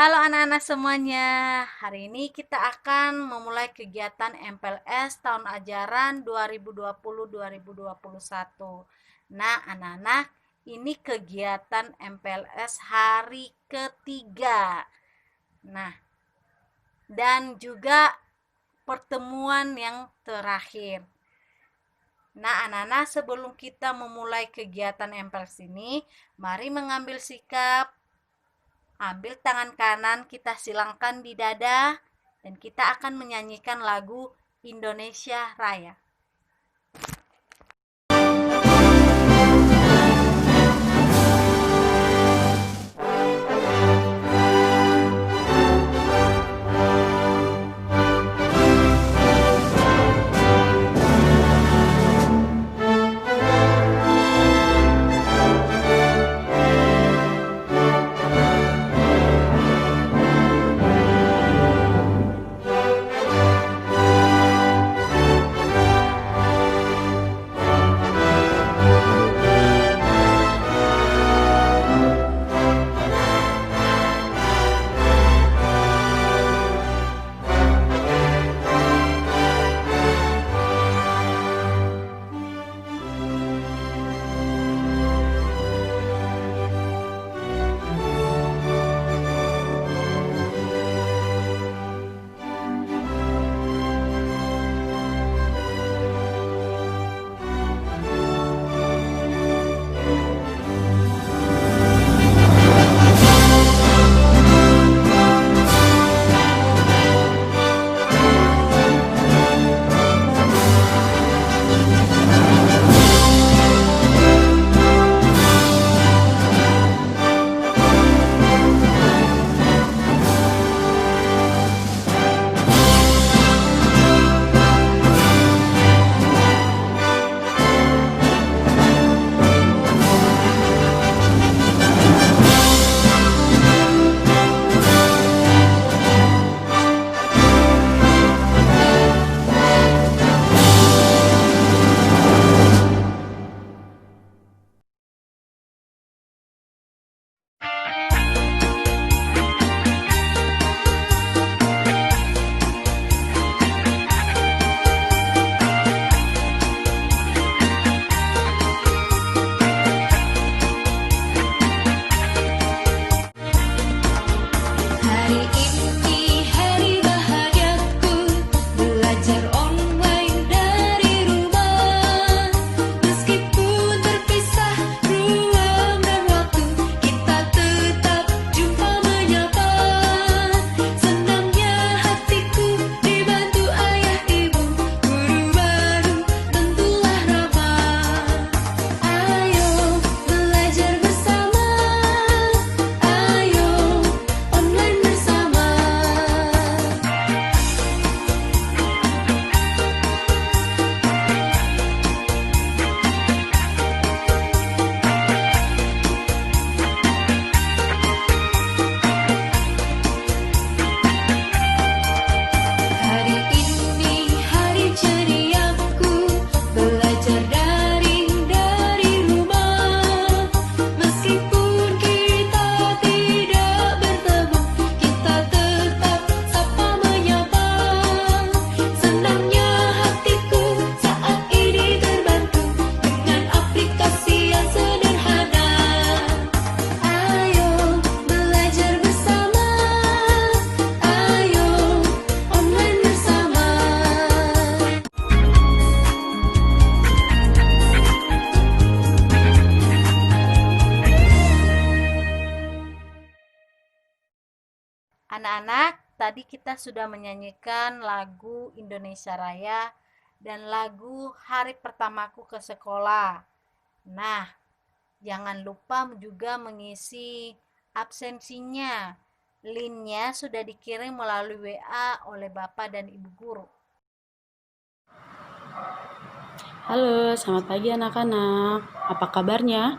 Halo anak-anak semuanya, hari ini kita akan memulai kegiatan MPLS tahun ajaran 2020-2021. Nah anak-anak, ini kegiatan MPLS hari ketiga. Nah, dan juga pertemuan yang terakhir. Nah anak-anak, sebelum kita memulai kegiatan MPLS ini, mari mengambil sikap. Ambil tangan kanan, kita silangkan di dada, dan kita akan menyanyikan lagu Indonesia Raya. Hari ini hari bahagiaku, belajar online dari rumah. Meskipun terpisah ruang dan waktu, kita tetap jumpa menyapa. Senangnya hatiku dibantu ayah ibu, guru baru tentulah ramah. Ayo belajar bersama, ayo online bersama. Hari ini hari ceriaku, belajar daring dari rumah. Meskipun kita tidak bertemu, kita tetap sapa menyapa. Senangnya hatiku saat ini terbantu dengan aplikasi yang sederhana. Ayo belajar bersama, ayo online bersama. Anak-anak, tadi kita sudah menyanyikan lagu Indonesia Raya dan lagu Hari Pertamaku ke Sekolah. Nah, jangan lupa juga mengisi absensinya. Linknya sudah dikirim melalui WA oleh Bapak dan Ibu Guru. Halo, selamat pagi anak-anak. Apa kabarnya?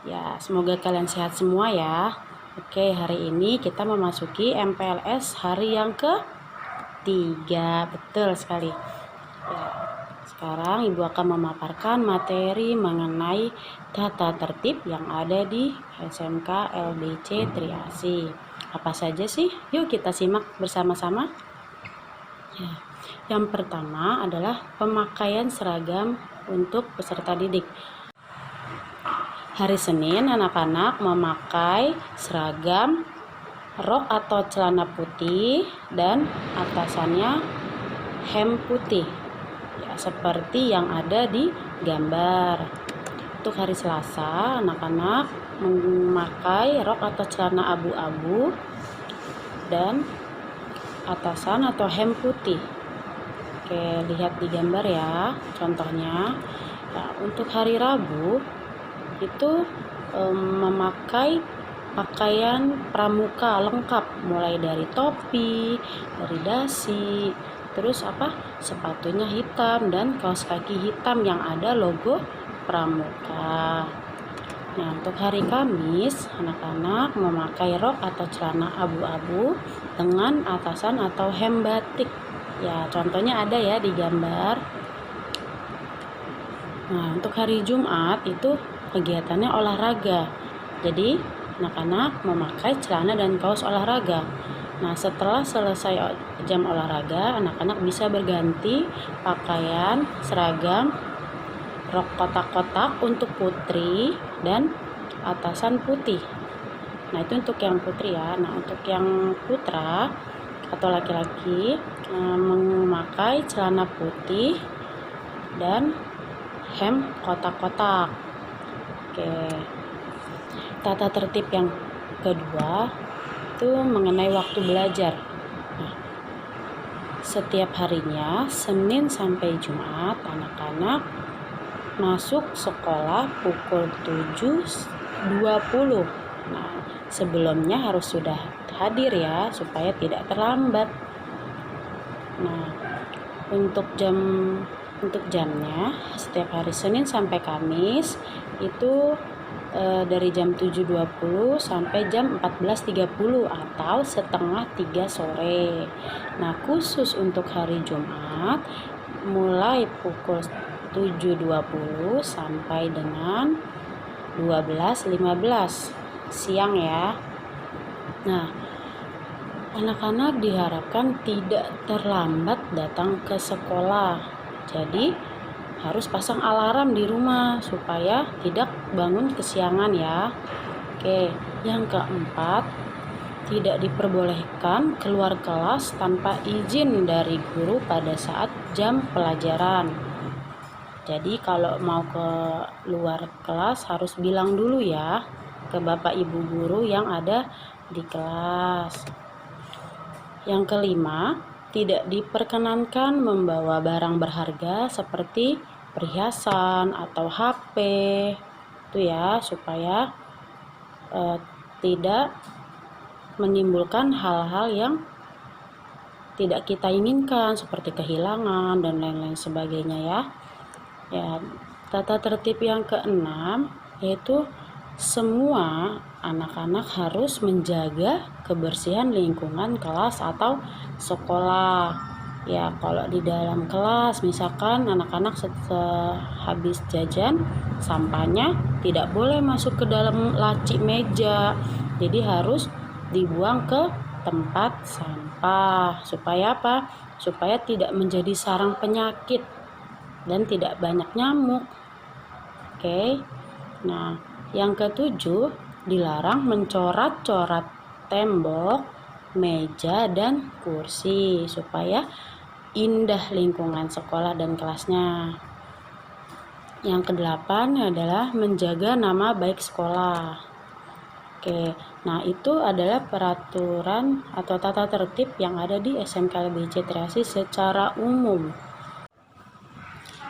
Ya, semoga kalian sehat semua ya. Oke, hari ini kita memasuki MPLS hari yang ke-3. Betul sekali. Ya, sekarang Ibu akan memaparkan materi mengenai tata tertib yang ada di SMK LDC Triasih. Apa saja sih? Yuk kita simak bersama-sama. Ya, yang pertama adalah pemakaian seragam untuk peserta didik. Hari Senin, anak-anak memakai seragam rok atau celana putih dan atasannya hem putih, ya, seperti yang ada di gambar. Untuk hari Selasa, anak-anak memakai rok atau celana abu-abu dan atasan atau hem putih. Oke, lihat di gambar ya contohnya. Nah, untuk hari Rabu itu memakai pakaian pramuka lengkap, mulai dari topi, dari dasi, terus sepatunya hitam dan kaos kaki hitam yang ada logo pramuka. Nah, untuk hari Kamis, anak-anak memakai rok atau celana abu-abu dengan atasan atau hem batik. Ya, contohnya ada ya di gambar. Nah, untuk hari Jumat itu kegiatannya olahraga. Jadi, anak-anak memakai celana dan kaos olahraga. Nah, setelah selesai jam olahraga, anak-anak bisa berganti pakaian seragam rok kotak-kotak untuk putri dan atasan putih. Nah, itu untuk yang putri ya. Nah, untuk yang putra atau laki-laki memakai celana putih dan hem kotak-kotak. Oke. Tata tertib yang kedua itu mengenai waktu belajar. Nah, setiap harinya Senin sampai Jumat anak-anak masuk sekolah pukul 7.20. Nah, sebelumnya harus sudah hadir ya supaya tidak terlambat. Nah, untuk jamnya setiap hari Senin sampai Kamis itu dari jam 7.20 sampai jam 14.30 atau setengah 3 sore. Nah, khusus untuk hari Jumat mulai pukul 7.20 sampai dengan 12.15 siang ya. Nah, anak-anak diharapkan tidak terlambat datang ke sekolah. Jadi harus pasang alarm di rumah supaya tidak bangun kesiangan ya. Oke, yang keempat, tidak diperbolehkan keluar kelas tanpa izin dari guru pada saat jam pelajaran. Jadi kalau mau ke luar kelas harus bilang dulu ya ke Bapak Ibu guru yang ada di kelas. Yang kelima, tidak diperkenankan membawa barang berharga seperti perhiasan atau HP. Itu ya, supaya tidak menimbulkan hal-hal yang tidak kita inginkan seperti kehilangan dan lain-lain sebagainya ya. Ya, tata tertib yang keenam yaitu semua anak-anak harus menjaga kebersihan lingkungan kelas atau sekolah. Ya, kalau di dalam kelas misalkan anak-anak habis jajan, sampahnya tidak boleh masuk ke dalam laci meja. Jadi harus dibuang ke tempat sampah. Supaya apa? Supaya tidak menjadi sarang penyakit dan tidak banyak nyamuk. Oke. Nah, yang ketujuh, dilarang mencoret-coret tembok, meja, dan kursi supaya indah lingkungan sekolah dan kelasnya. Yang kedelapan adalah menjaga nama baik sekolah. Oke, nah itu adalah peraturan atau tata tertib yang ada di SMK LBC Triasih secara umum.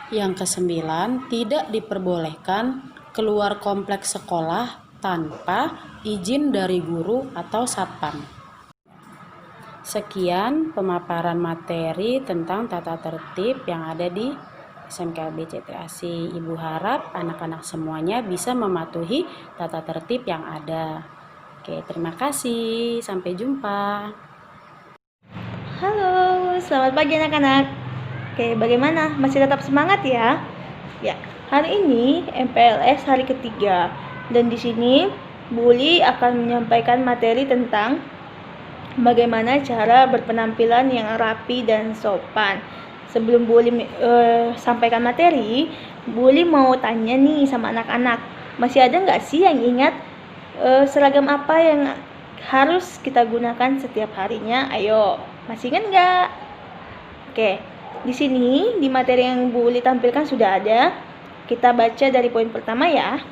Yang kesembilan, tidak diperbolehkan keluar kompleks sekolah tanpa izin dari guru atau satpam. Sekian pemaparan materi tentang tata tertib yang ada di SMK LBC Triasih. Ibu harap anak-anak semuanya bisa mematuhi tata tertib yang ada. Oke, terima kasih. Sampai jumpa. Halo, selamat pagi anak-anak. Oke, bagaimana? Masih tetap semangat ya? Ya, hari ini MPLS hari ketiga dan di sini Bu Uli akan menyampaikan materi tentang bagaimana cara berpenampilan yang rapi dan sopan. Sebelum Bu Uli sampaikan materi, Bu Uli mau tanya nih sama anak-anak, masih ada nggak sih yang ingat seragam apa yang harus kita gunakan setiap harinya? Ayo, masih ingat nggak? Oke, di sini di materi yang Bu Uli tampilkan sudah ada. Kita baca dari poin pertama ya.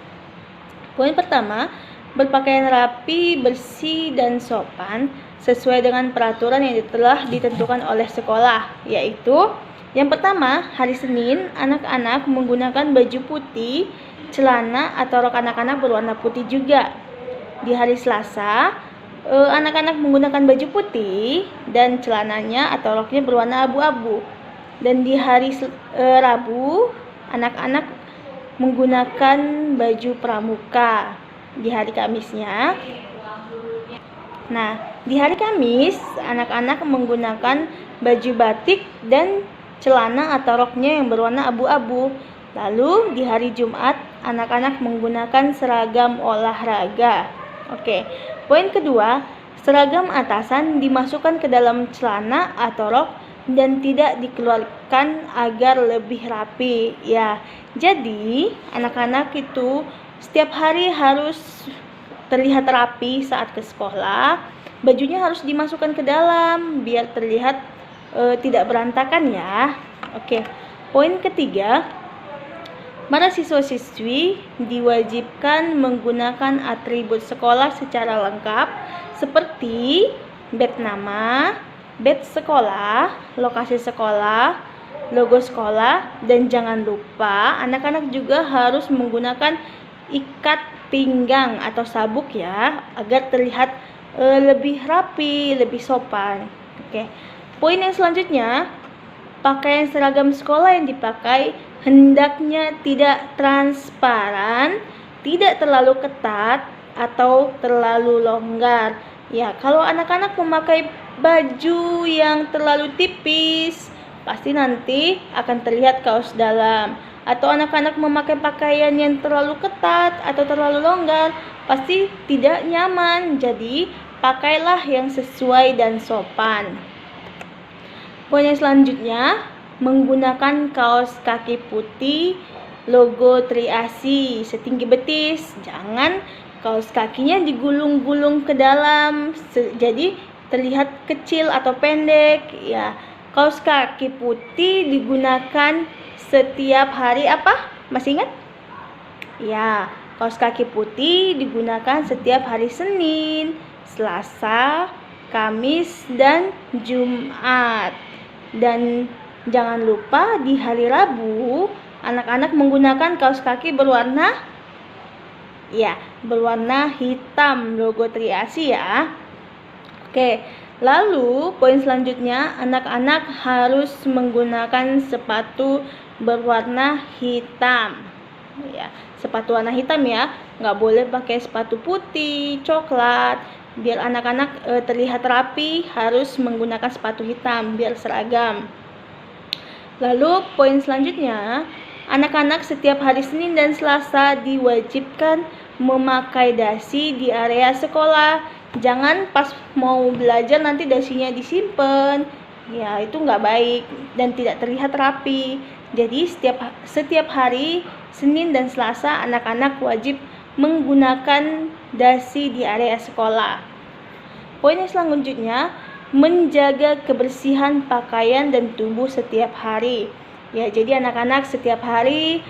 Poin pertama, berpakaian rapi, bersih, dan sopan sesuai dengan peraturan yang telah ditentukan oleh sekolah, yaitu yang pertama, hari Senin, anak-anak menggunakan baju putih, celana atau rok anak-anak berwarna putih juga. Di hari Selasa, anak-anak menggunakan baju putih dan celananya atau roknya berwarna abu-abu. Dan di hari Rabu, anak-anak menggunakan baju pramuka. Di hari Kamisnya, nah di hari Kamis anak-anak menggunakan baju batik dan celana atau roknya yang berwarna abu-abu. Lalu di hari Jumat anak-anak menggunakan seragam olahraga. Oke, poin kedua, seragam atasan dimasukkan ke dalam celana atau rok dan tidak dikeluarkan agar lebih rapi. Ya, jadi anak-anak itu setiap hari harus terlihat rapi saat ke sekolah. Bajunya harus dimasukkan ke dalam biar terlihat tidak berantakan ya. Oke, poin ketiga, para siswa-siswi diwajibkan menggunakan atribut sekolah secara lengkap seperti badge nama, badge sekolah, lokasi sekolah, logo sekolah, dan jangan lupa anak-anak juga harus menggunakan ikat pinggang atau sabuk ya, agar terlihat lebih rapi, lebih sopan. Oke. Poin yang selanjutnya, pakaian seragam sekolah yang dipakai hendaknya tidak transparan, tidak terlalu ketat atau terlalu longgar. Ya, kalau anak-anak memakai baju yang terlalu tipis, pasti nanti akan terlihat kaos dalam. Atau anak-anak memakai pakaian yang terlalu ketat atau terlalu longgar, pasti tidak nyaman. Jadi, pakailah yang sesuai dan sopan. Poin yang selanjutnya, menggunakan kaos kaki putih, logo Triasi setinggi betis. Jangan kaos kakinya digulung-gulung ke dalam, jadi terlihat kecil atau pendek. Ya, kaos kaki putih digunakan setiap hari apa? Masih ingat? Ya, kaos kaki putih digunakan setiap hari Senin, Selasa, Kamis, dan Jumat. Dan jangan lupa di hari Rabu, anak-anak menggunakan kaos kaki berwarna hitam, logo Triasi ya. Oke. Lalu poin selanjutnya, anak-anak harus menggunakan sepatu berwarna hitam. Ya, sepatu warna hitam ya, nggak boleh pakai sepatu putih, coklat. Biar anak-anak terlihat rapi, harus menggunakan sepatu hitam biar seragam. Lalu poin selanjutnya, anak-anak setiap hari Senin dan Selasa diwajibkan memakai dasi di area sekolah. Jangan pas mau belajar nanti dasinya disimpan. Ya, itu nggak baik dan tidak terlihat rapi. Jadi setiap hari Senin dan Selasa anak-anak wajib menggunakan dasi di area sekolah. Poin yang selanjutnya, menjaga kebersihan pakaian dan tubuh setiap hari. Ya, jadi anak-anak setiap hari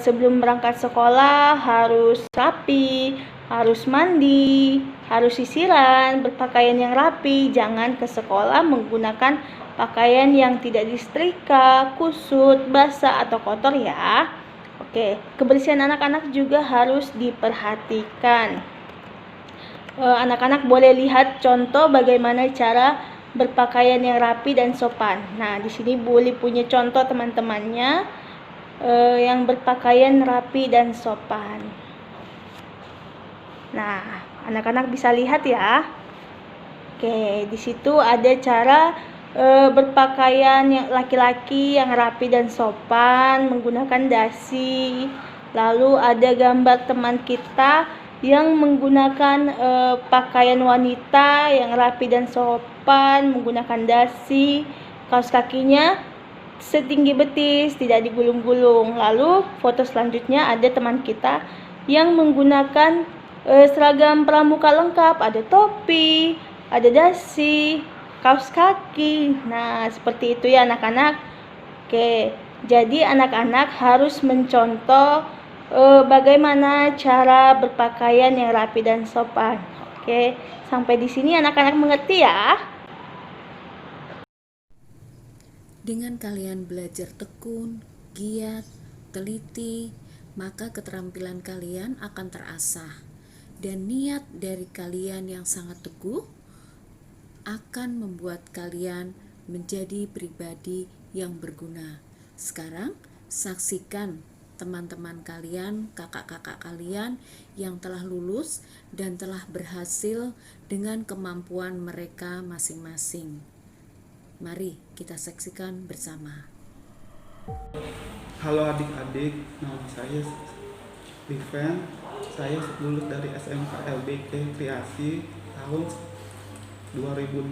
sebelum berangkat sekolah harus rapi, harus mandi, harus sisiran, berpakaian yang rapi. Jangan ke sekolah menggunakan pakaian yang tidak disetrika, kusut, basah atau kotor ya. Oke, kebersihan anak-anak juga harus diperhatikan. Anak-anak boleh lihat contoh bagaimana cara berpakaian yang rapi dan sopan. Nah, di sini boleh punya contoh teman-temannya yang berpakaian rapi dan sopan. Nah, anak-anak bisa lihat ya. Oke, di situ ada cara berpakaian yang laki-laki yang rapi dan sopan menggunakan dasi. Lalu ada gambar teman kita yang menggunakan pakaian wanita yang rapi dan sopan, menggunakan dasi, kaos kakinya setinggi betis, tidak digulung-gulung. Lalu foto selanjutnya ada teman kita yang menggunakan seragam pramuka lengkap, ada topi, ada dasi, kaos kaki. Nah, seperti itu ya anak-anak. Oke, jadi anak-anak harus mencontoh bagaimana cara berpakaian yang rapi dan sopan. Oke, sampai di sini anak-anak mengerti ya? Dengan kalian belajar tekun, giat, teliti, maka keterampilan kalian akan terasah. Dan niat dari kalian yang sangat teguh akan membuat kalian menjadi pribadi yang berguna. Sekarang, saksikan teman-teman kalian, kakak-kakak kalian yang telah lulus dan telah berhasil dengan kemampuan mereka masing-masing. Mari kita saksikan bersama. Halo adik-adik, nama saya Liven. Saya lulus dari SMK LBC Triasi tahun 2006.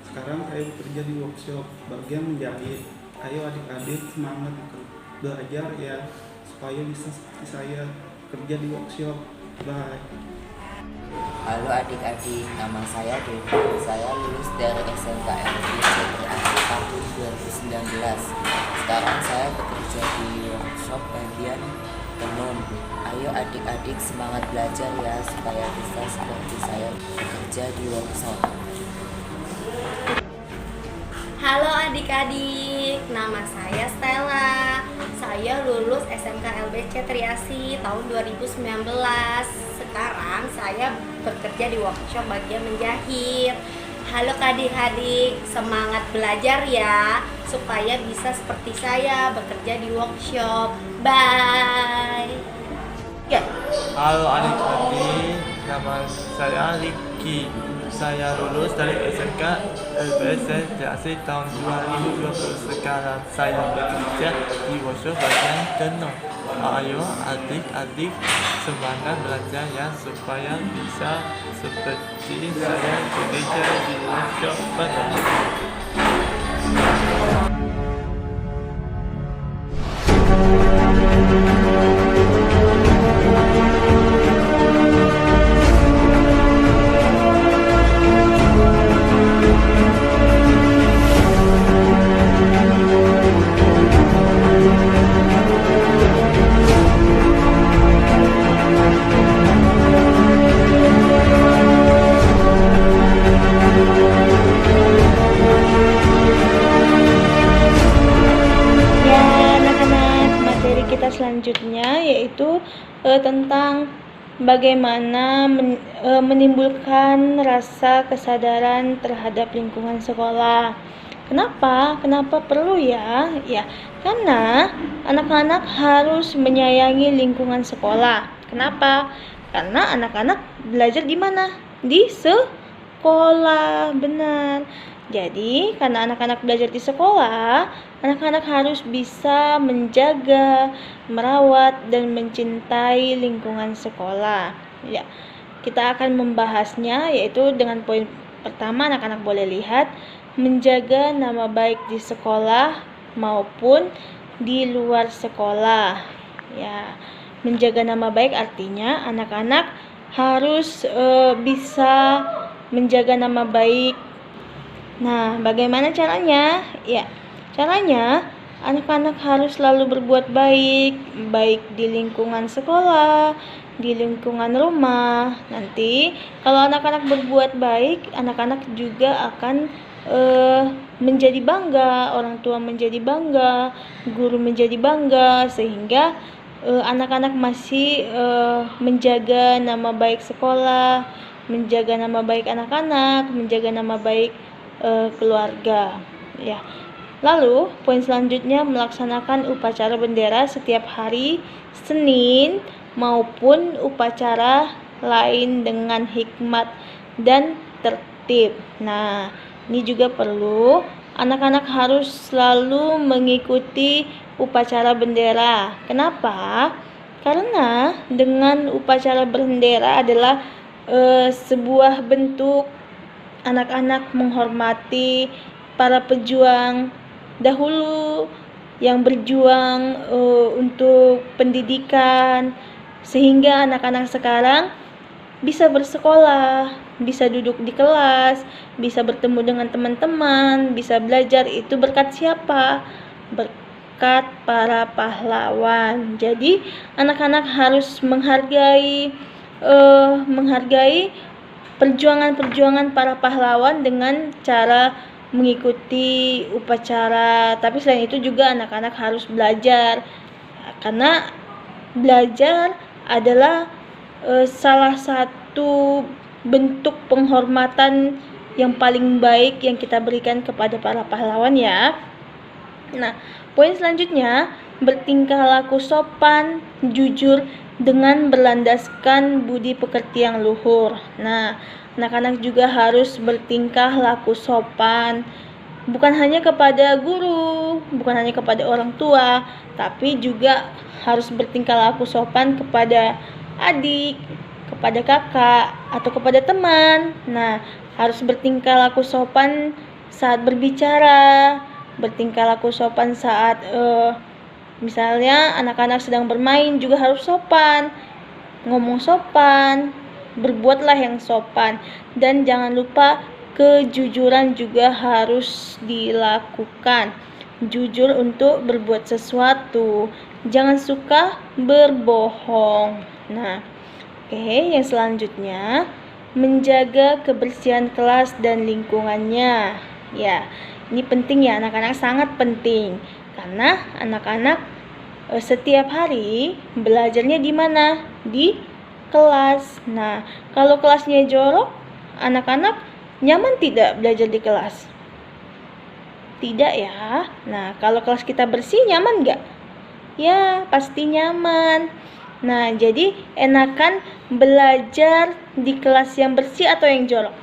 Sekarang saya bekerja di workshop bagian menjahit. Ayo adik-adik semangat belajar ya, supaya bisa seperti saya kerja di workshop. Bye. Halo adik-adik, nama saya Devi. Saya lulus dari SMK LBC Triasi tahun 2019. Sekarang saya bekerja di workshop bagian tenun. Ayo adik-adik semangat belajar ya, supaya bisa seperti saya bekerja di workshop. Halo adik-adik, nama saya Stella. Saya lulus SMK LBC Triasi tahun 2019. Sekarang saya bekerja di workshop bagian menjahit. Halo adik-adik, semangat belajar ya, supaya bisa seperti saya bekerja di workshop. Bye. Ya. Halo adik-adik, nama saya Ricky. Saya lulus dari SMK LBC Triasi tahun 2020. Sekarang saya bekerja di workshop bagian tenun. Ayo adik-adik semangat belajar ya, supaya bisa seperti saya bekerja di workshop tenun. Selanjutnya yaitu tentang bagaimana menimbulkan rasa kesadaran terhadap lingkungan sekolah. Kenapa perlu ya? Ya, karena anak-anak harus menyayangi lingkungan sekolah. Kenapa? Karena anak-anak belajar di mana? Di sekolah, benar. Jadi, karena anak-anak belajar di sekolah, anak-anak harus bisa menjaga, merawat, dan mencintai lingkungan sekolah. Ya, kita akan membahasnya, yaitu dengan poin pertama, anak-anak boleh lihat menjaga nama baik di sekolah maupun di luar sekolah. Ya, menjaga nama baik artinya anak-anak harus bisa menjaga nama baik. Nah, bagaimana caranya? Ya, caranya anak-anak harus selalu berbuat baik di lingkungan sekolah, di lingkungan rumah. Nanti kalau anak-anak berbuat baik, anak-anak juga akan menjadi bangga, orang tua menjadi bangga, guru menjadi bangga, sehingga anak-anak masih menjaga nama baik sekolah, menjaga nama baik anak-anak, menjaga nama baik keluarga. Ya. Lalu poin selanjutnya melaksanakan upacara bendera setiap hari Senin maupun upacara lain dengan hikmat dan tertib. Nah, ini juga perlu anak-anak harus selalu mengikuti upacara bendera. Kenapa? Karena dengan upacara berbendera adalah sebuah bentuk anak-anak menghormati para pejuang dahulu yang berjuang untuk pendidikan, sehingga anak-anak sekarang bisa bersekolah, bisa duduk di kelas, bisa bertemu dengan teman-teman, bisa belajar. Itu berkat siapa? Berkat para pahlawan. Jadi anak-anak harus menghargai perjuangan-perjuangan para pahlawan dengan cara mengikuti upacara. Tapi selain itu juga anak-anak harus belajar, karena belajar adalah salah satu bentuk penghormatan yang paling baik yang kita berikan kepada para pahlawan ya. Nah, poin selanjutnya, bertingkah laku sopan, jujur, dengan berlandaskan budi pekerti yang luhur. Nah, anak-anak juga harus bertingkah laku sopan, bukan hanya kepada guru, bukan hanya kepada orang tua, tapi juga harus bertingkah laku sopan kepada adik, kepada kakak, atau kepada teman. Nah, harus bertingkah laku sopan saat berbicara, bertingkah laku sopan saat misalnya anak-anak sedang bermain juga harus sopan, ngomong sopan, berbuatlah yang sopan. Dan jangan lupa kejujuran juga harus dilakukan, jujur untuk berbuat sesuatu, jangan suka berbohong. Nah, yang selanjutnya, menjaga kebersihan kelas dan lingkungannya. Ya, ini penting ya anak-anak, sangat penting, karena anak-anak setiap hari belajarnya di mana? Di kelas. Nah, kalau kelasnya jorok, anak-anak nyaman tidak belajar di kelas? Tidak ya. Nah, kalau kelas kita bersih, nyaman nggak? Ya, pasti nyaman. Nah, jadi enakan belajar di kelas yang bersih atau yang jorok?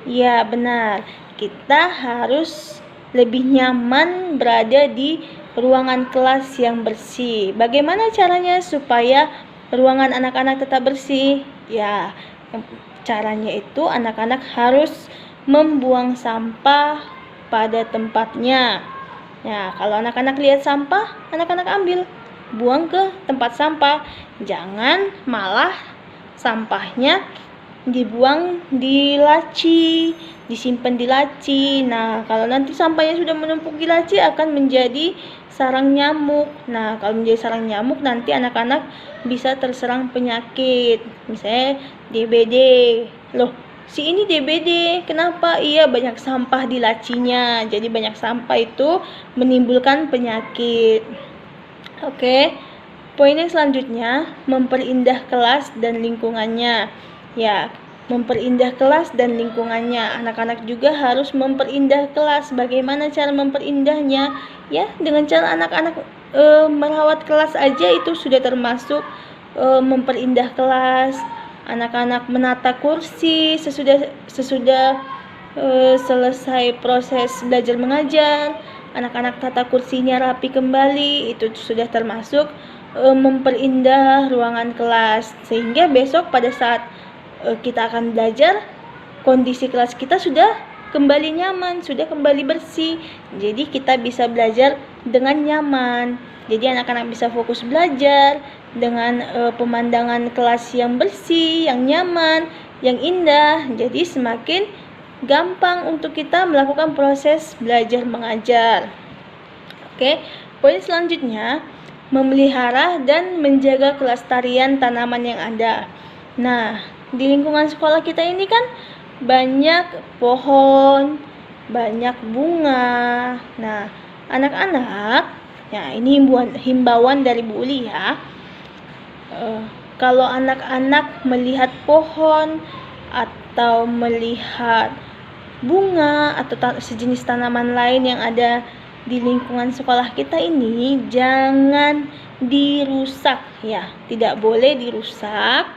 Ya, benar. Kita harus lebih nyaman berada di ruangan kelas yang bersih. Bagaimana caranya supaya ruangan anak-anak tetap bersih? Ya, caranya itu anak-anak harus membuang sampah pada tempatnya. Ya, kalau anak-anak lihat sampah, anak-anak ambil, buang ke tempat sampah. Jangan malah sampahnya dibuang di laci, disimpan di laci. Nah, kalau nanti sampahnya sudah menumpuk di laci, akan menjadi sarang nyamuk. Nah, kalau menjadi sarang nyamuk, nanti anak-anak bisa terserang penyakit, misalnya DBD. Loh, si ini DBD, kenapa? Iya, banyak sampah di lacinya. Jadi banyak sampah itu menimbulkan penyakit. Oke, poin yang selanjutnya, memperindah kelas dan lingkungannya. Ya, memperindah kelas dan lingkungannya. Anak-anak juga harus memperindah kelas. Bagaimana cara memperindah?nya? Ya, dengan cara anak-anak merawat kelas aja itu sudah termasuk memperindah kelas. Anak-anak menata kursi sesudah selesai proses belajar mengajar. Anak-anak tata kursinya rapi kembali, itu sudah termasuk memperindah ruangan kelas, sehingga besok pada saat kita akan belajar, kondisi kelas kita sudah kembali nyaman, sudah kembali bersih. Jadi kita bisa belajar dengan nyaman. Jadi anak-anak bisa fokus belajar dengan pemandangan kelas yang bersih, yang nyaman, yang indah. Jadi semakin gampang untuk kita melakukan proses belajar mengajar. Oke, poin selanjutnya, memelihara dan menjaga kelestarian tanaman yang ada. Nah, di lingkungan sekolah kita ini kan banyak pohon, banyak bunga. Nah, anak-anak, ya ini himbauan dari Bu Uli ya. Kalau anak-anak melihat pohon atau melihat bunga atau sejenis tanaman lain yang ada di lingkungan sekolah kita ini, jangan dirusak ya, tidak boleh dirusak.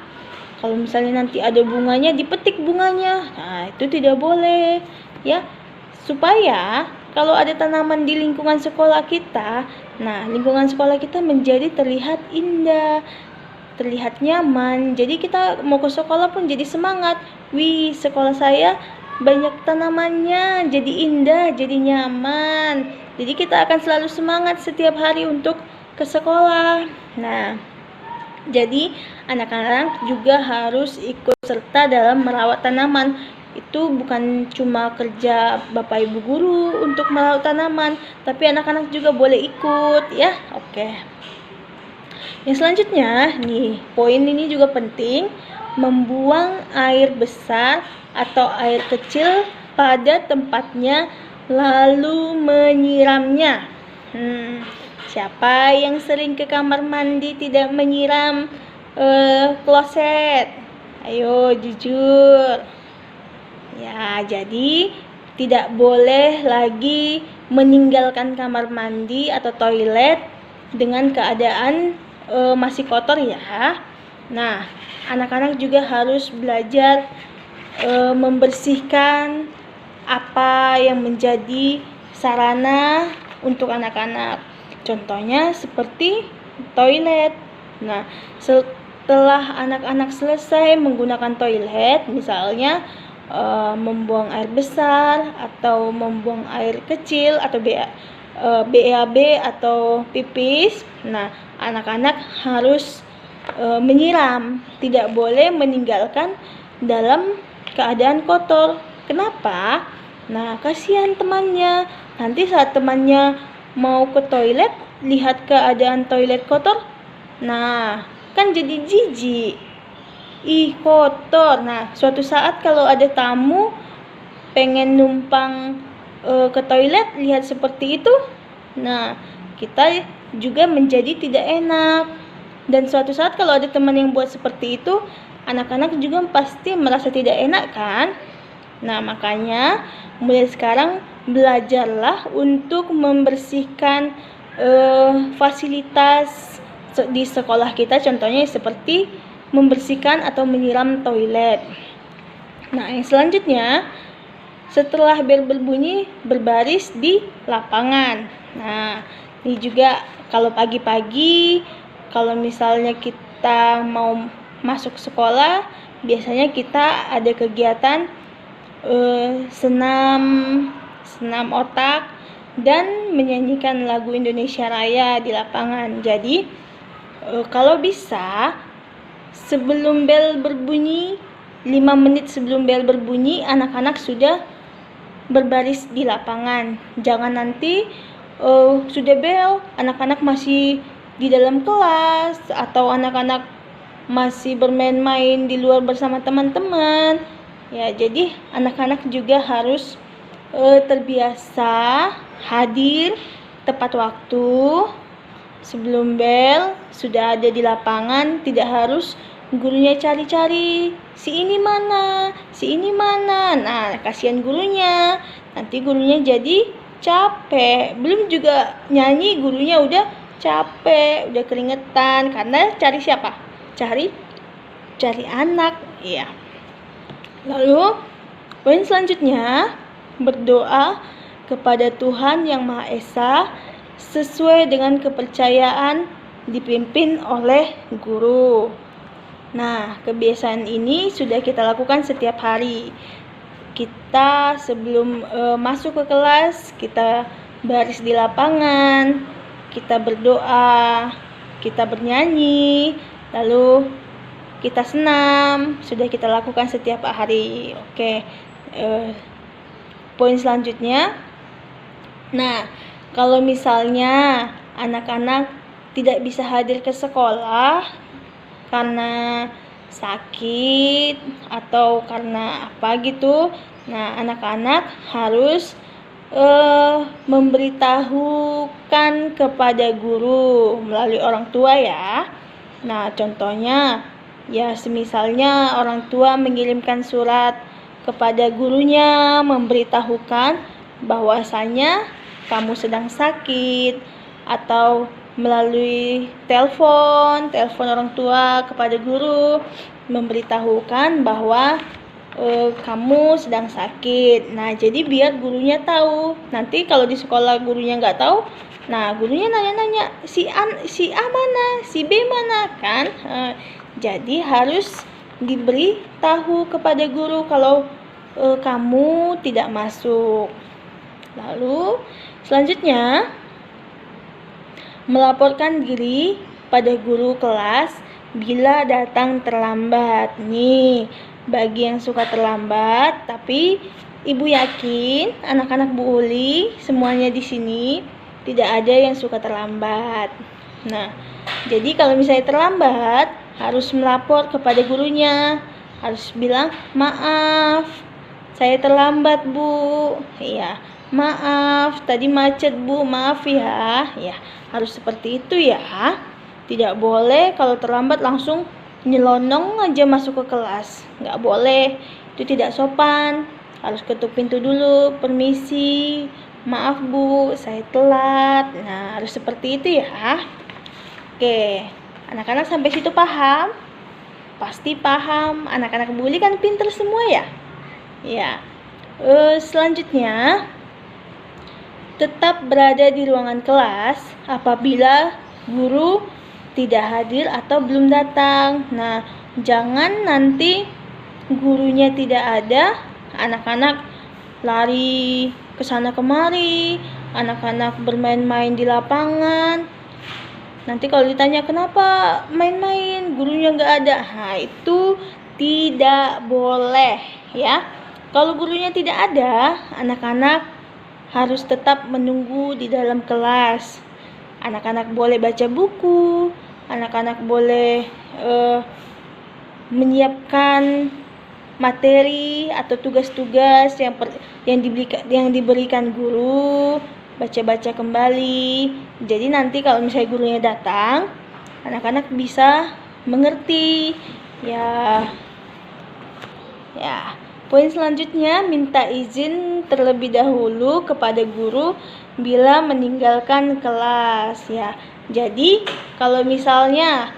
Kalau misalnya nanti ada bunganya, dipetik bunganya, nah itu tidak boleh ya, supaya kalau ada tanaman di lingkungan sekolah kita, nah lingkungan sekolah kita menjadi terlihat indah, terlihat nyaman. Jadi kita mau ke sekolah pun jadi semangat. Wih, sekolah saya banyak tanamannya, jadi indah, jadi nyaman. Jadi kita akan selalu semangat setiap hari untuk ke sekolah. Nah, jadi anak-anak juga harus ikut serta dalam merawat tanaman. Itu bukan cuma kerja Bapak Ibu guru untuk merawat tanaman, tapi anak-anak juga boleh ikut ya. Oke. Yang selanjutnya nih, poin ini juga penting, membuang air besar atau air kecil pada tempatnya lalu menyiramnya. Siapa yang sering ke kamar mandi tidak menyiram kloset? Ayo jujur. Ya, jadi tidak boleh lagi meninggalkan kamar mandi atau toilet dengan keadaan masih kotor ya. Nah, anak-anak juga harus belajar membersihkan apa yang menjadi sarana untuk anak-anak. Contohnya seperti toilet. Nah, setelah anak-anak selesai menggunakan toilet, misalnya membuang air besar atau membuang air kecil atau BAB atau pipis. Nah, anak-anak harus menyiram, tidak boleh meninggalkan dalam keadaan kotor. Kenapa? Nah, kasihan temannya. Nanti saat temannya mau ke toilet, lihat keadaan toilet kotor. Nah, kan jadi jijik. Ih, kotor. Nah, suatu saat kalau ada tamu pengen numpang ke toilet, lihat seperti itu, nah kita juga menjadi tidak enak. Dan suatu saat kalau ada teman yang buat seperti itu, anak-anak juga pasti merasa tidak enak kan. Nah, makanya mulai sekarang belajarlah untuk membersihkan fasilitas di sekolah kita, contohnya seperti membersihkan atau menyiram toilet. Nah, yang selanjutnya, setelah bel berbunyi, berbaris di lapangan. Nah, ini juga kalau pagi-pagi, kalau misalnya kita mau masuk sekolah, biasanya kita ada kegiatan senam otak dan menyanyikan lagu Indonesia Raya di lapangan. Jadi kalau bisa sebelum bel berbunyi, 5 menit sebelum bel berbunyi, anak-anak sudah berbaris di lapangan. Jangan nanti sudah bel, anak-anak masih di dalam kelas atau anak-anak masih bermain-main di luar bersama teman-teman. Ya, jadi anak-anak juga harus terbiasa hadir tepat waktu. Sebelum bel sudah ada di lapangan, tidak harus gurunya cari-cari si ini mana. Nah, kasihan gurunya, nanti gurunya jadi capek. Belum juga nyanyi, gurunya udah capek, udah keringetan, karena cari siapa? Cari anak. Iya. Lalu poin selanjutnya, berdoa kepada Tuhan Yang Maha Esa sesuai dengan kepercayaan dipimpin oleh guru. Nah, kebiasaan ini sudah kita lakukan setiap hari. Kita sebelum masuk ke kelas, kita baris di lapangan, kita berdoa, kita bernyanyi, lalu kita senam. Sudah kita lakukan setiap hari. Oke. Poin selanjutnya, nah, kalau misalnya anak-anak tidak bisa hadir ke sekolah karena sakit atau karena apa gitu, nah anak-anak harus memberitahukan kepada guru melalui orang tua ya. Nah, contohnya ya semisalnya orang tua mengirimkan surat kepada gurunya memberitahukan bahwasanya kamu sedang sakit, atau melalui telepon orang tua kepada guru memberitahukan bahwa kamu sedang sakit. Nah, jadi biar gurunya tahu. Nanti kalau di sekolah gurunya nggak tahu, nah gurunya nanya-nanya, si A mana, si B mana, kan? Jadi harus diberi tahu kepada guru kalau kamu tidak masuk. Lalu selanjutnya melaporkan diri pada guru kelas bila datang terlambat. Nih, bagi yang suka terlambat, tapi Ibu yakin anak-anak Bu Uli semuanya di sini tidak ada yang suka terlambat. Nah, jadi kalau misalnya terlambat harus melapor kepada gurunya, harus bilang, maaf, saya terlambat Bu. Iya, maaf, tadi macet Bu, maaf ya. Ya, harus seperti itu ya. Tidak boleh kalau terlambat langsung nyelonong aja masuk ke kelas. Nggak boleh, itu tidak sopan. Harus ketuk pintu dulu, permisi, maaf Bu, saya telat. Nah, harus seperti itu ya. Oke, anak-anak sampai situ paham? Pasti paham, anak-anak Bu Uli kan pinter semua ya? Ya. Selanjutnya, tetap berada di ruangan kelas apabila guru tidak hadir atau belum datang. Nah, jangan nanti gurunya tidak ada, anak-anak lari ke sana kemari, anak-anak bermain-main di lapangan. Nanti kalau ditanya kenapa main-main, gurunya nggak ada, nah itu tidak boleh ya. Kalau gurunya tidak ada, anak-anak harus tetap menunggu di dalam kelas. Anak-anak boleh baca buku, anak-anak boleh menyiapkan materi atau tugas-tugas yang diberikan guru, baca-baca kembali. Jadi nanti kalau misalnya gurunya datang, anak-anak bisa mengerti. Ya. Poin selanjutnya, minta izin terlebih dahulu kepada guru bila meninggalkan kelas ya. Jadi kalau misalnya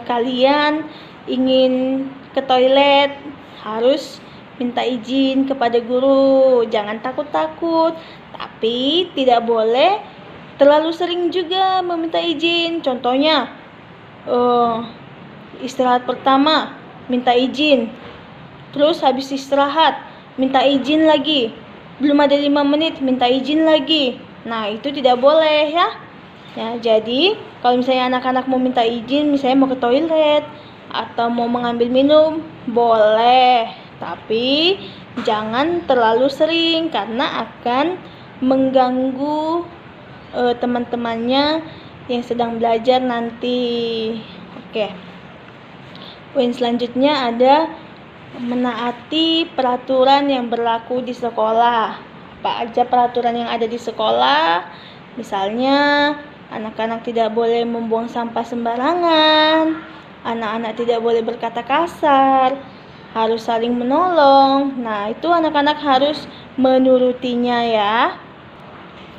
kalian ingin ke toilet, harus minta izin kepada guru. Jangan takut-takut, tapi tidak boleh terlalu sering juga meminta izin. Contohnya istirahat pertama minta izin, terus habis istirahat minta izin lagi, belum ada 5 menit minta izin lagi. Nah, itu tidak boleh ya. Jadi kalau misalnya anak-anak mau minta izin, misalnya mau ke toilet atau mau mengambil minum, boleh, tapi jangan terlalu sering karena akan mengganggu teman-temannya yang sedang belajar nanti. Oke. Poin selanjutnya ada menaati peraturan yang berlaku di sekolah. Apa aja peraturan yang ada di sekolah? Misalnya, anak-anak tidak boleh membuang sampah sembarangan, anak-anak tidak boleh berkata kasar, harus saling menolong. Nah, itu anak-anak harus menurutinya ya.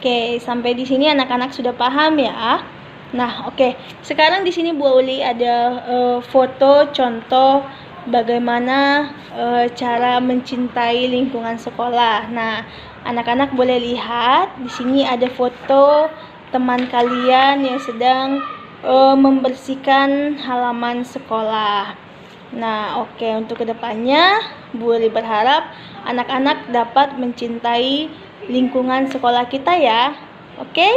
Oke, sampai di sini anak-anak sudah paham ya. Nah, oke. Sekarang di sini Bu Uli ada foto contoh bagaimana cara mencintai lingkungan sekolah. Nah, anak-anak boleh lihat di sini ada foto teman kalian yang sedang membersihkan halaman sekolah. Nah, oke, untuk kedepannya Bu Uli berharap anak-anak dapat mencintai lingkungan sekolah kita ya. Oke?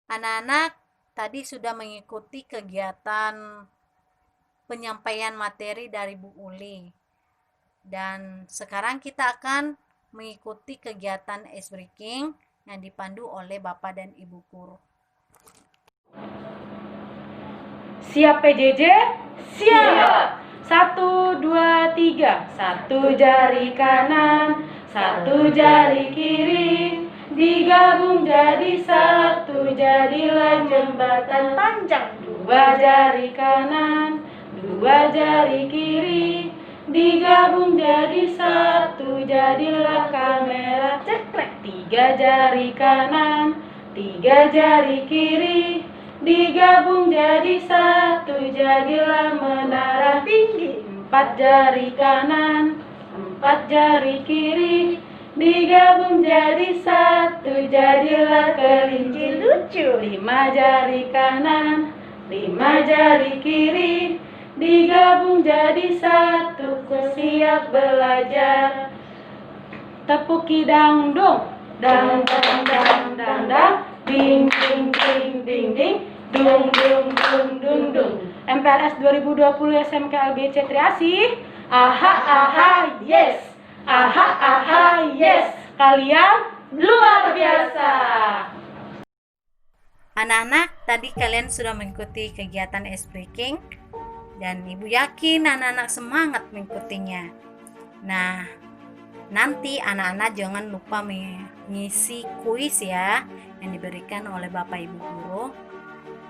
Anak-anak tadi sudah mengikuti kegiatan penyampaian materi dari Bu Uli. Dan sekarang kita akan mengikuti kegiatan ice breaking yang dipandu oleh Bapak dan Ibu guru. Siap PJJ? Siap! 1, 2, 3. 1 jari kanan, 1 jari kiri, digabung jadi 1, jadilah jembatan panjang. 2 jari kanan, 2 jari kiri, digabung jadi 1, jadilah kamera ceklek. 3 jari kanan, 3 jari kiri, digabung jadi 1, jadilah menara tinggi. 4 jari kanan, 4 jari kiri, digabung jadi satu, jadilah kelinci lucu. 5 jari kanan, 5 jari kiri, digabung jadi satu, ku siap belajar. Tepuki dangdung, dang dang dang dang dang, ding ding ding ding ding, dung dung dung dung dung. MPLS 2020 SMK LBC Triasih. Aha aha yes, aha aha yes, kalian luar biasa. Anak-anak, tadi kalian sudah mengikuti kegiatan ice breaking dan Ibu yakin anak-anak semangat mengikutinya. Nah, nanti anak-anak jangan lupa mengisi kuis ya yang diberikan oleh Bapak Ibu guru.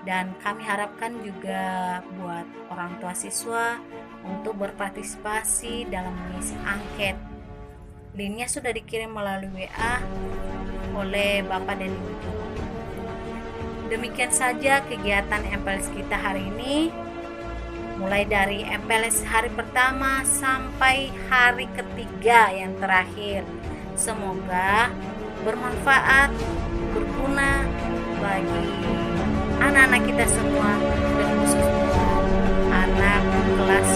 Dan kami harapkan juga buat orang tua siswa untuk berpartisipasi dalam mengisi angket. Linknya sudah dikirim melalui WA oleh Bapak dan Ibu guru. Demikian saja kegiatan MPLS kita hari ini, mulai dari MPLS hari pertama sampai hari ketiga yang terakhir. Semoga bermanfaat, berguna bagi anak-anak kita semua, dan khususnya anak kelas